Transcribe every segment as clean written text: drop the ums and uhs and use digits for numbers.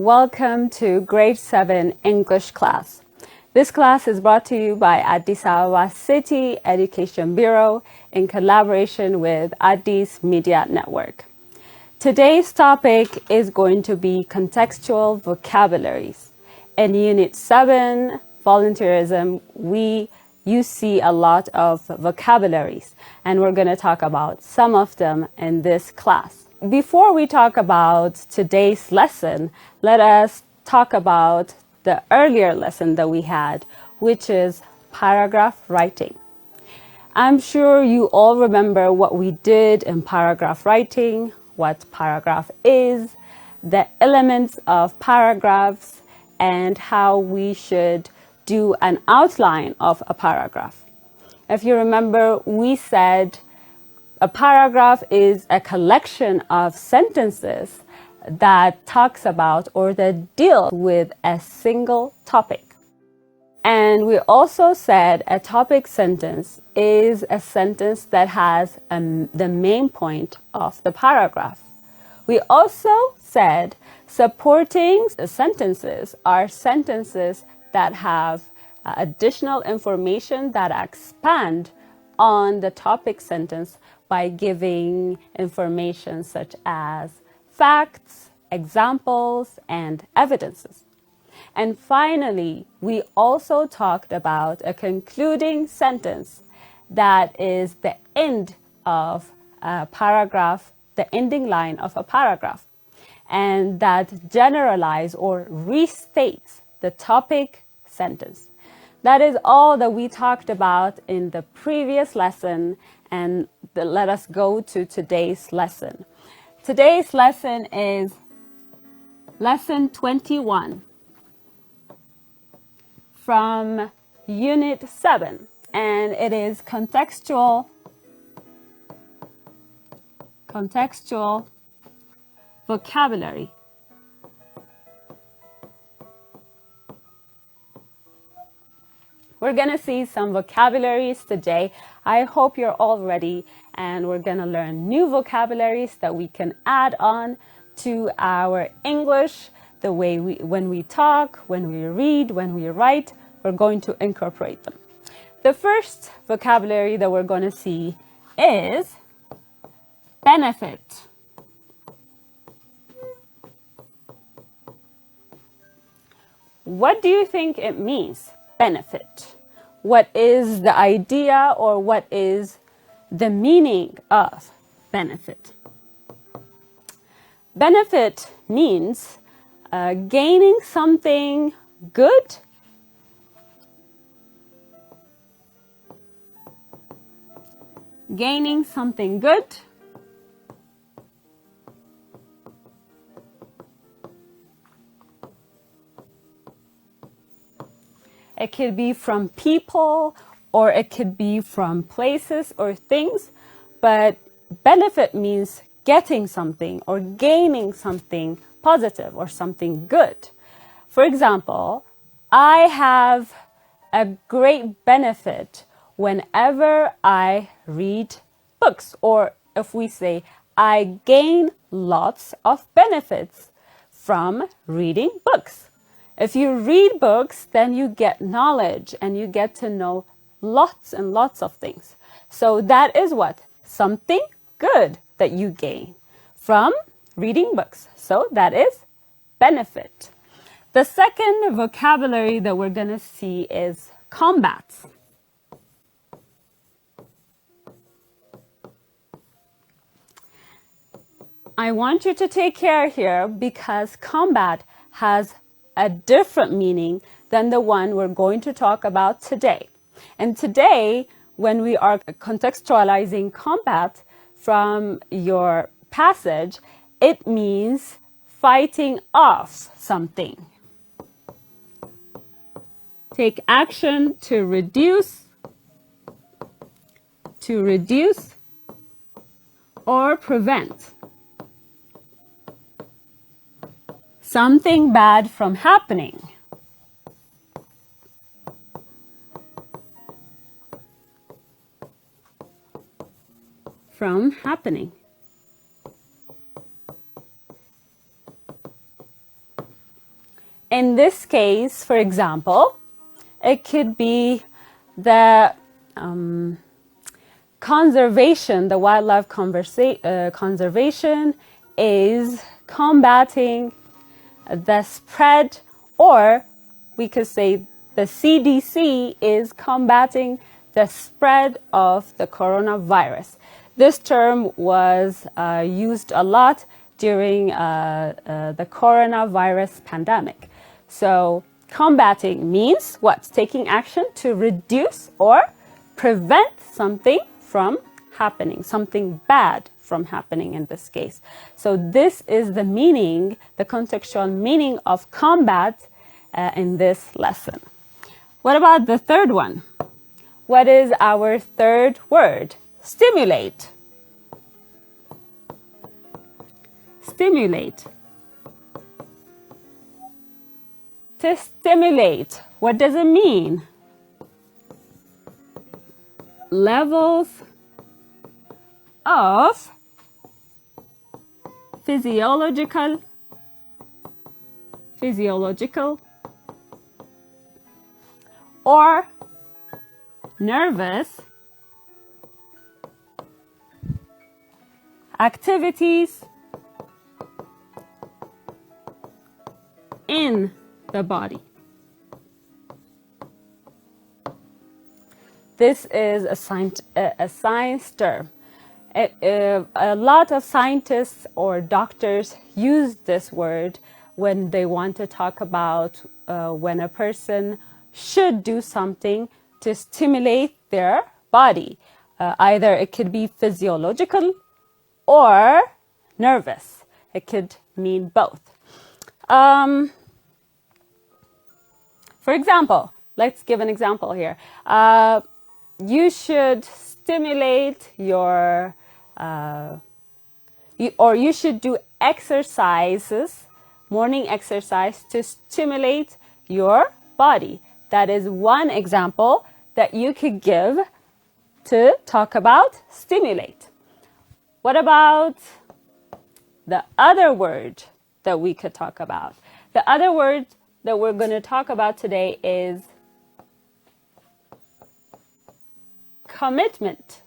and welcome to Grade 7 English class. This class is brought to you by Addis Ababa City Education Bureau in collaboration with Addis Media Network. Today's topic is going to be contextual vocabularies. In Unit 7, volunteerism, you see a lot of vocabularies, and we're going to talk about some of them in this class. Before we talk about today's lesson, let us talk about the earlier lesson that we had, which is paragraph writing. I'm sure you all remember what we did in paragraph writing, what paragraph is, the elements of paragraphs, and how we should do an outline of a paragraph. If you remember, we said a paragraph is a collection of sentences that talks about or that deal with a single topic. And we also said a topic sentence is a sentence that has the main point of the paragraph. We also said supporting sentences are sentences that have additional information that expand on the topic sentence by giving information such as facts, examples, and evidences. And finally, we also talked about a concluding sentence that is the end of a paragraph, the ending line of a paragraph, and that generalizes or restates the topic sentence. That is all that we talked about in the previous lesson, and let us go to today's lesson. Today's lesson is Lesson 21 from Unit 7, and it is contextual vocabulary. We're going to see some vocabularies today. I hope you're all ready, and we're going to learn new vocabularies that we can add on to our English, the way when we talk, when we read, when we write, we're going to incorporate them. The first vocabulary that we're going to see is benefit. What do you think it means? Benefit. What is the idea or what is the meaning of benefit? Benefit means gaining something good, gaining something good, it could be from people or it could be from places or things, but benefit means getting something or gaining something positive or something good. For example, I have a great benefit whenever I read books, or if we say, I gain lots of benefits from reading books. If you read books, then you get knowledge and you get to know lots and lots of things. So that is what? Something good that you gain from reading books. So that is benefit. The second vocabulary that we're going to see is combat. I want you to take care here because combat has a different meaning than the one we're going to talk about today. And today, when we are contextualizing combat from your passage, it means fighting off something. Take action to reduce, or prevent something bad from happening. In this case, for example, it could be the conservation, the wildlife conservation is combating the spread, or we could say the CDC is combating the spread of the coronavirus. This term was used a lot during the coronavirus pandemic. So combating means what? Taking action to reduce or prevent something from happening, something bad from happening in this case. So this is the meaning, the contextual meaning of combat in this lesson. What about the third one? What is our third word? Stimulate. Stimulate. To stimulate, what does it mean? Levels of physiological or nervous activities in the body. This is a science term. A lot of scientists or doctors use this word when they want to talk about when a person should do something to stimulate their body. Either it could be physiological or nervous. It could mean both. For example, let's give an example here. You should stimulate your, you should do exercises, morning exercise to stimulate your body. That is one example that you could give to talk about stimulate. What about the other word that we could talk about? The other word that we're going to talk about today is commitment.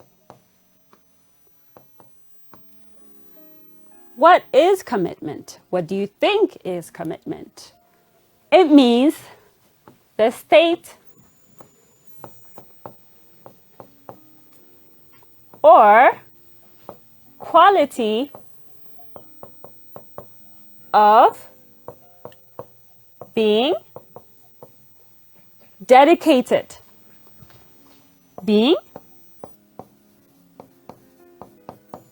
What is commitment? What do you think is commitment? It means the state or quality of being dedicated. Being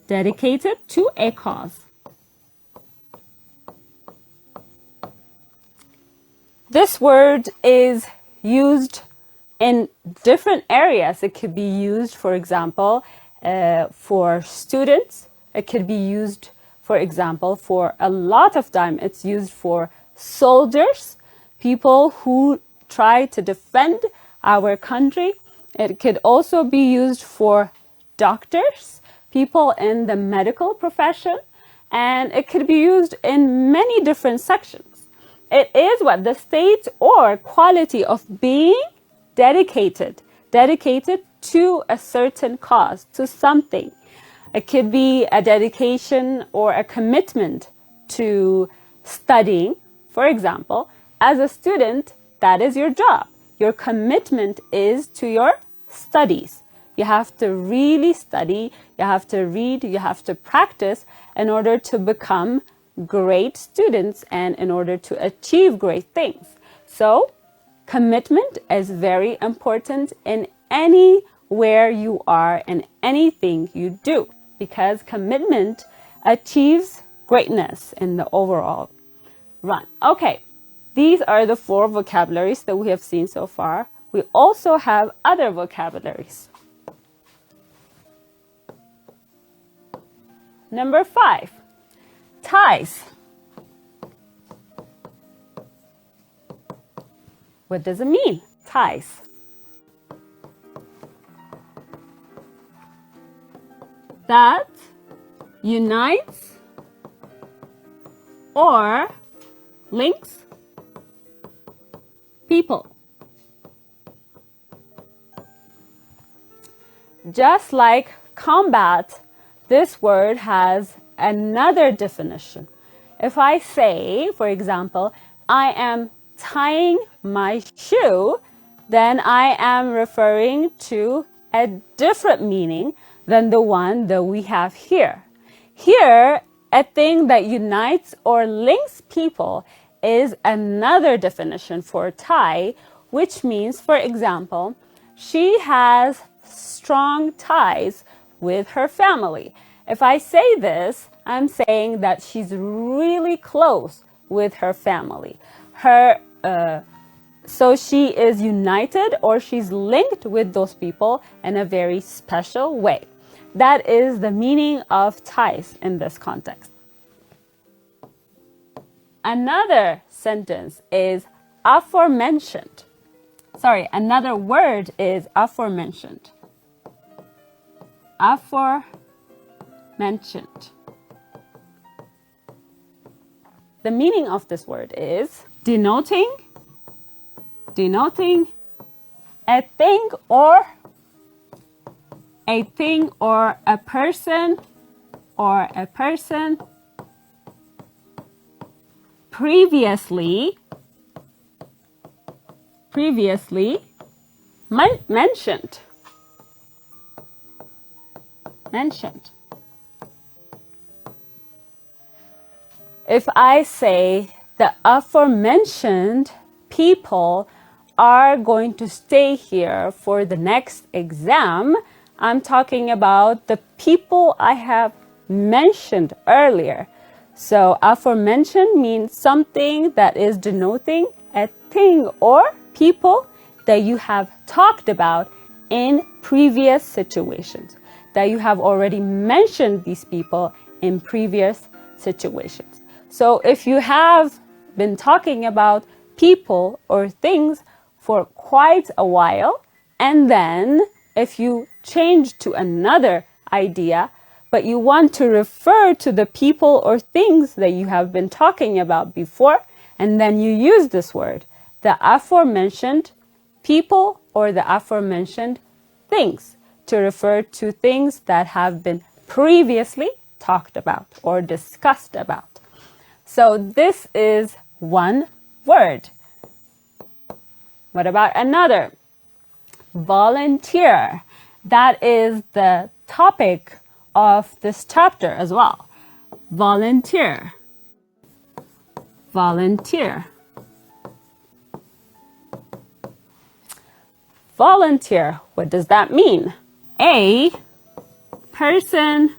dedicated to a cause. This word is used in different areas. It could be used, for example, for students. It could be used, for example, for a lot of time. It's used for soldiers, people who try to defend our country. It could also be used for doctors, people in the medical profession, and it could be used in many different sections. It is what? The state or quality of being dedicated to a certain cause, to something. It could be a dedication or a commitment to studying. For example, as a student, that is your job. Your commitment is to your studies. You have to really study, you have to read, you have to practice in order to become great students and in order to achieve great things. So, commitment is very important in anywhere you are and anything you do, because commitment achieves greatness in the overall run. Okay, these are the 4 vocabularies that we have seen so far. We also have other vocabularies. Number 5, ties. What does it mean? Ties. That unites or links people. Just like combat, this word has another definition. If I say, for example, I am tying my shoe, then I am referring to a different meaning than the one that we have here. Here, a thing that unites or links people is another definition for tie, which means, for example, she has strong ties with her family. If I say this, I'm saying that she's really close with her family. So she is united, or she's linked with those people in a very special way. That is the meaning of ties in this context. Another sentence is aforementioned. Another word is aforementioned. Aforementioned. The meaning of this word is denoting a thing or a person previously mentioned. If I say the aforementioned people are going to stay here for the next exam, I'm talking about the people I have mentioned earlier. So aforementioned means something that is denoting a thing or people that you have talked about in previous situations, that you have already mentioned these people in previous situations. So if you have been talking about people or things for quite a while, and then if you change to another idea, but you want to refer to the people or things that you have been talking about before, and then you use this word, the aforementioned people or the aforementioned things, to refer to things that have been previously talked about or discussed about. So this is one word. What about another? Volunteer. That is the topic of this chapter as well. Volunteer. Volunteer. Volunteer. What does that mean? A person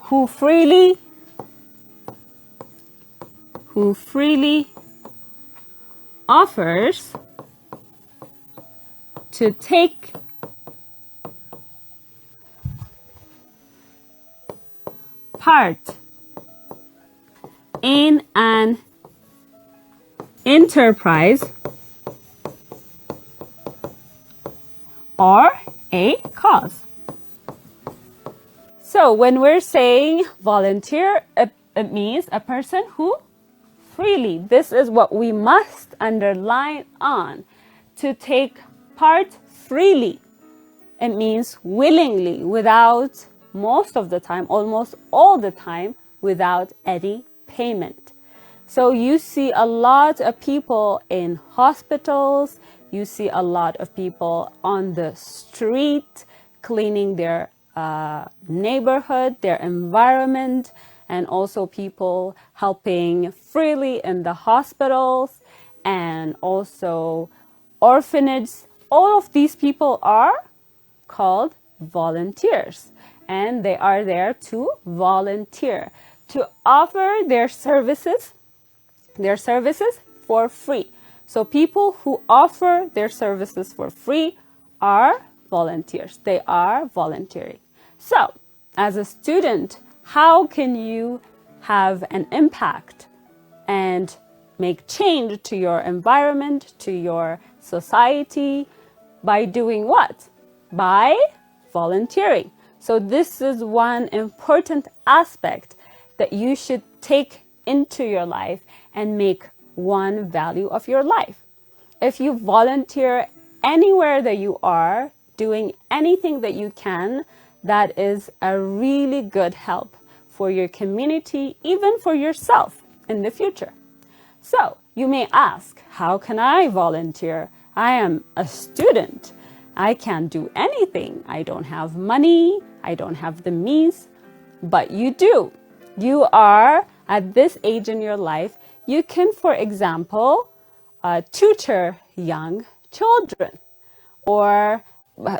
who freely offers to take part in an enterprise or a cause. So when we're saying volunteer, it means a person who freely, this is what we must underline on, to take part freely. It means willingly, without, most of the time, almost all the time, without any payment. So you see a lot of people in hospitals, you see a lot of people on the street cleaning their neighborhood, their environment, and also people helping freely in the hospitals and also orphanages. All of these people are called volunteers, and they are there to volunteer, to offer their services for free. So people who offer their services for free are volunteers. They are volunteering. So as a student, how can you have an impact and make change to your environment, to your society? By doing what? By volunteering. So this is one important aspect that you should take into your life and make one value of your life. if you volunteer anywhere that you are, doing anything that you can, that is a really good help for your community, even for yourself in the future. So you may ask, how can I volunteer? I am a student. I can't do anything. I don't have money. I don't have the means. But you do. You are at this age in your life. You can, for example, tutor young children, or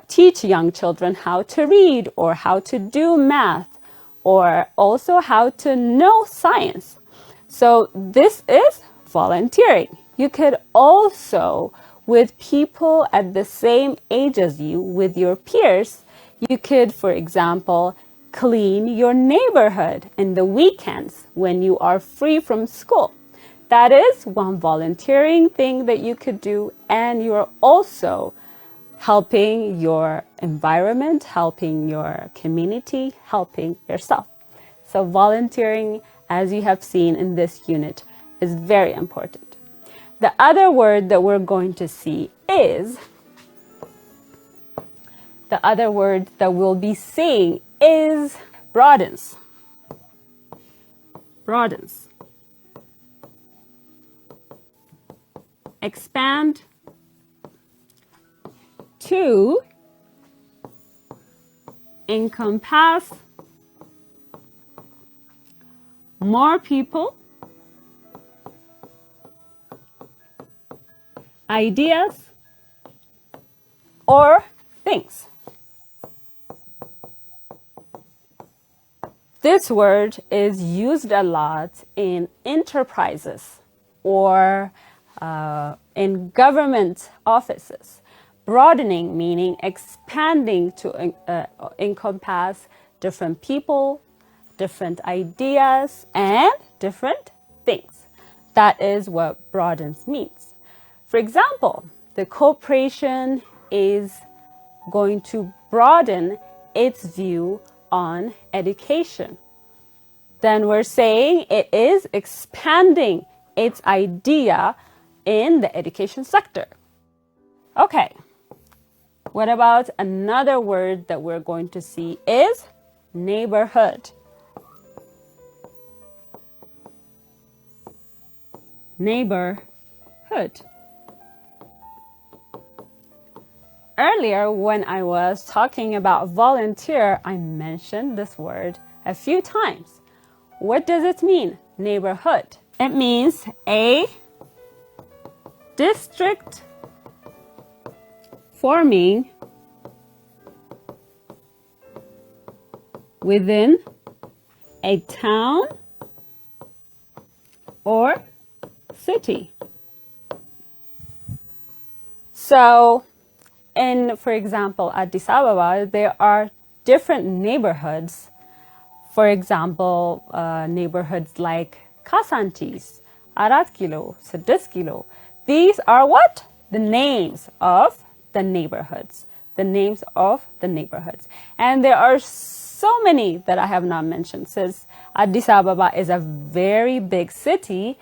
teach young children how to read or how to do math, or also how to know science. So this is volunteering. You could also, with people at the same age as you, with your peers, you could, for example, clean your neighborhood in the weekends when you are free from school. That is one volunteering thing that you could do, and you're also helping your environment, helping your community, helping yourself. So volunteering, as you have seen in this unit, is very important. The other word that we're going to see is, the other word that we'll be seeing is broadens. Broadens. Expand to encompass more people, ideas, or things. This word is used a lot in enterprises or in government offices. Broadening meaning expanding to encompass different people, different ideas, and different things. That is what broadens means. For example, the corporation is going to broaden its view on education. Then we're saying it is expanding its idea in the education sector. Okay, what about another word that we're going to see is neighborhood. Neighborhood. Earlier, when I was talking about volunteer, I mentioned this word a few times. What does it mean, neighborhood? It means a district forming within a town or city. So, for example, Addis Ababa, there are different neighborhoods. For example, neighborhoods like Kasantis, Arat Kilo, Sedis Kilo. These are what? The names of the neighborhoods. The names of the neighborhoods. And there are so many that I have not mentioned. Since Addis Ababa is a very big city,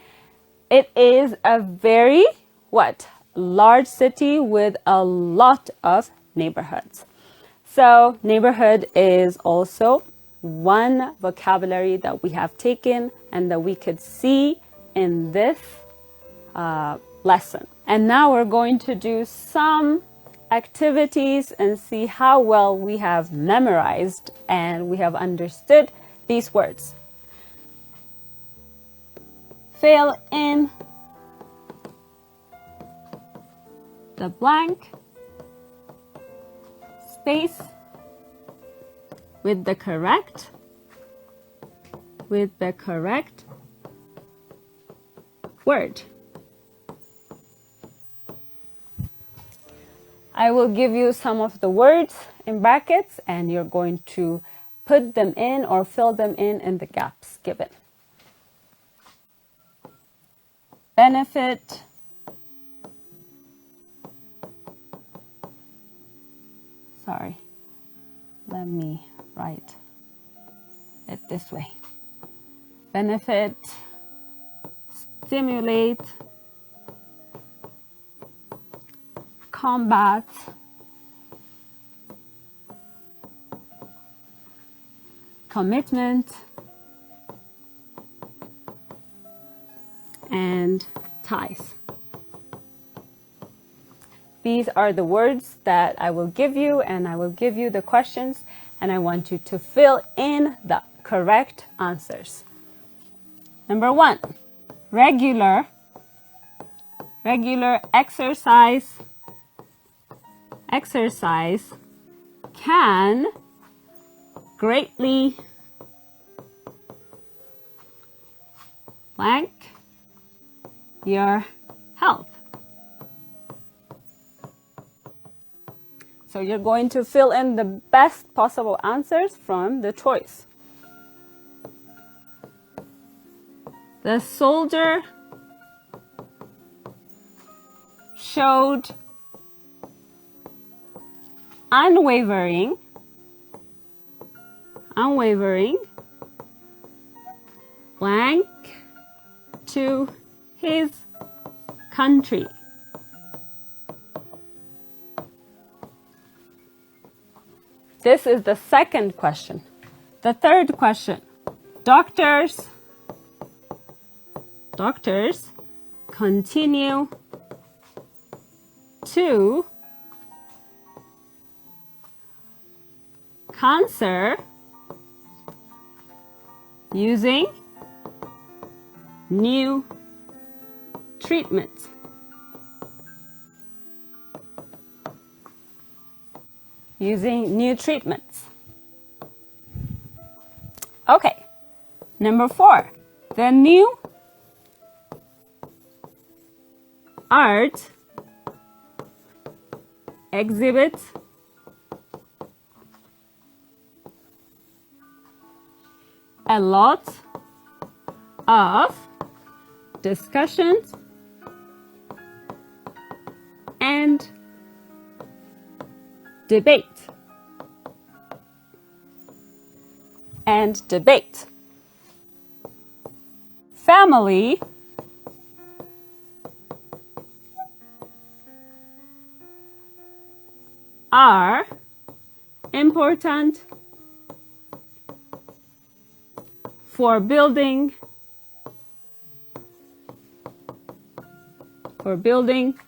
it is a very, large city with a lot of neighborhoods. So neighborhood is also one vocabulary that we have taken and that we could see in this lesson. And now we're going to do some activities and see how well we have memorized and we have understood these words. Fill in the blank space with the correct word. I will give you some of the words in brackets and you're going to put them in or fill them in the gaps given. Benefit, sorry, let me write it this way. Benefit, stimulate, combat, commitment, and ties. These are the words that I will give you, and I will give you the questions, and I want you to fill in the correct answers. Number 1, regular, regular exercise, exercise can greatly blank your health. So you're going to fill in the best possible answers from the choice. The soldier showed unwavering blank to his country. This is the second question. The third question. Doctors continue to cancer using new treatments. Using new treatments. Okay. Number 4. The new art exhibits a lot of discussions and debate. Family are important for building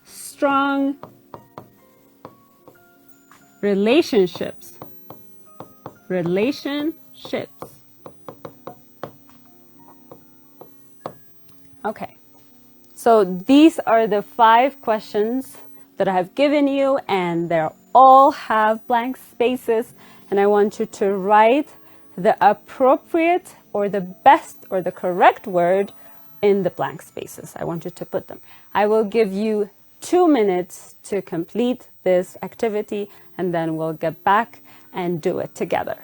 strong relationships. Okay. So these are the 5 questions that I have given you, and they all have blank spaces, and I want you to write the appropriate or the best or the correct word in the blank spaces. I want you to put them. I will give you 2 minutes to complete this activity, and then we'll get back and do it together.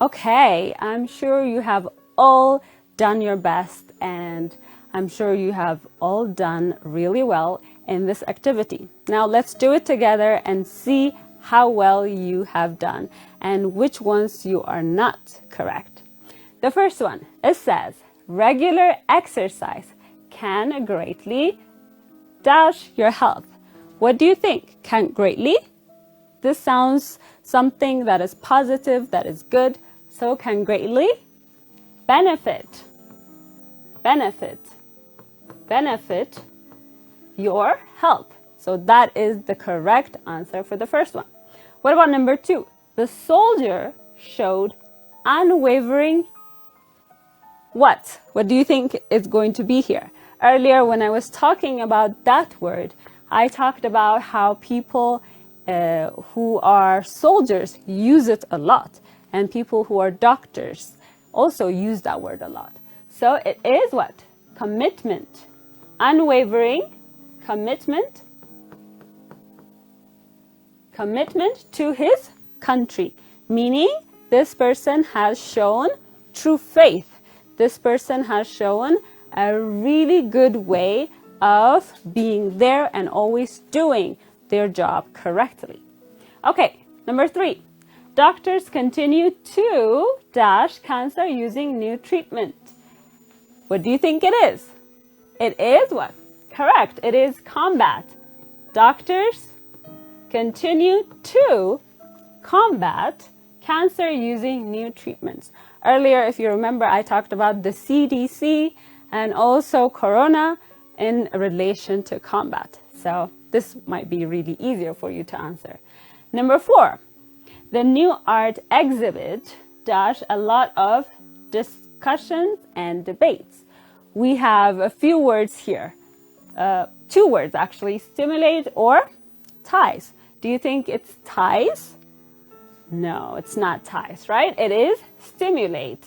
Okay, I'm sure you have all done your best, and I'm sure you have all done really well in this activity. Now let's do it together and see how well you have done and which ones you are not correct. The first one, it says, regular exercise can greatly dash your health. What do you think? Can greatly? This sounds something that is positive, that is good. So can greatly benefit your health. So that is the correct answer for the first one. What about number 2? The soldier showed unwavering what? What do you think is going to be here? Earlier when I was talking about that word, I talked about how people who are soldiers use it a lot, and people who are doctors also use that word a lot. So it is what? Commitment. Unwavering commitment to his country, meaning this person has shown true faith. This person has shown a really good way of being there and always doing their job correctly. Okay, number 3. Doctors continue to dash cancer using new treatment. What do you think it is? It is what? Correct. It is combat. Doctors continue to combat cancer using new treatments. Earlier, if you remember, I talked about the CDC and also Corona in relation to combat. So this might be really easier for you to answer. Number 4, the new art exhibit dash a lot of discussions and debates. We have a few words here. 2 words actually, stimulate or ties. Do you think it's ties? No, it's not ties, right? It is stimulate.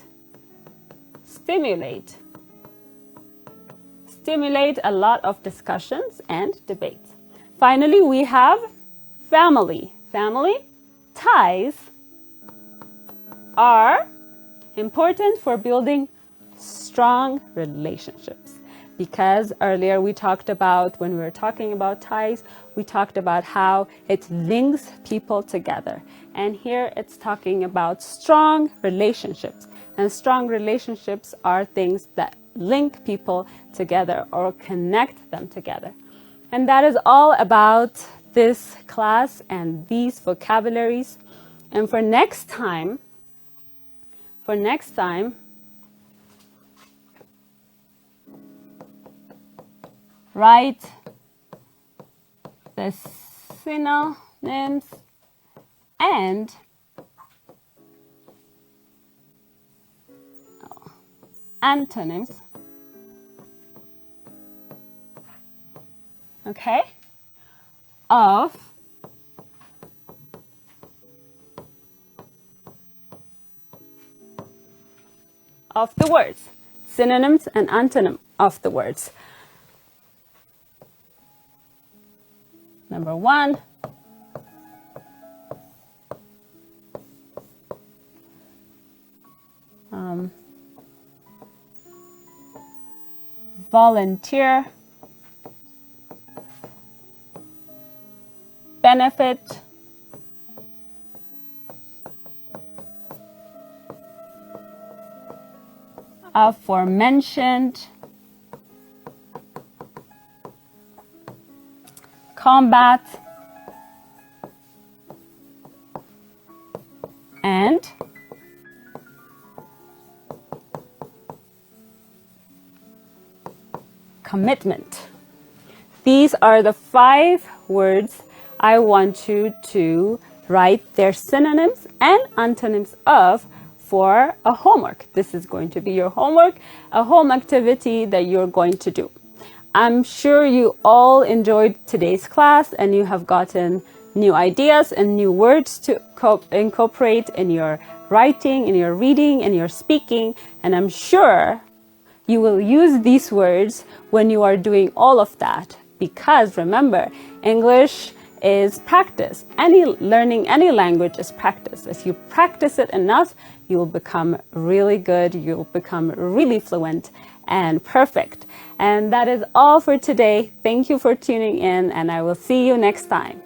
Stimulate a lot of discussions and debates. Finally, we have family. Family ties are important for building strong relationships. Because earlier we talked about, when we were talking about ties, we talked about how it links people together. And here it's talking about strong relationships. And strong relationships are things that link people together or connect them together. And that is all about this class and these vocabularies. And for next time, write the synonyms and antonyms, okay, of the words, synonyms and antonym of the words. Number 1, volunteer, benefit, aforementioned, combat, and commitment. These are the 5 words I want you to write their synonyms and antonyms of for a homework. This is going to be your homework, a home activity that you're going to do. I'm sure you all enjoyed today's class and you have gotten new ideas and new words to incorporate in your writing, in your reading, in your speaking. And I'm sure you will use these words when you are doing all of that. Because remember, English is practice. Learning any language is practice. If you practice it enough, you will become really good, you'll become really fluent and perfect. And that is all for today. Thank you for tuning in, and I will see you next time.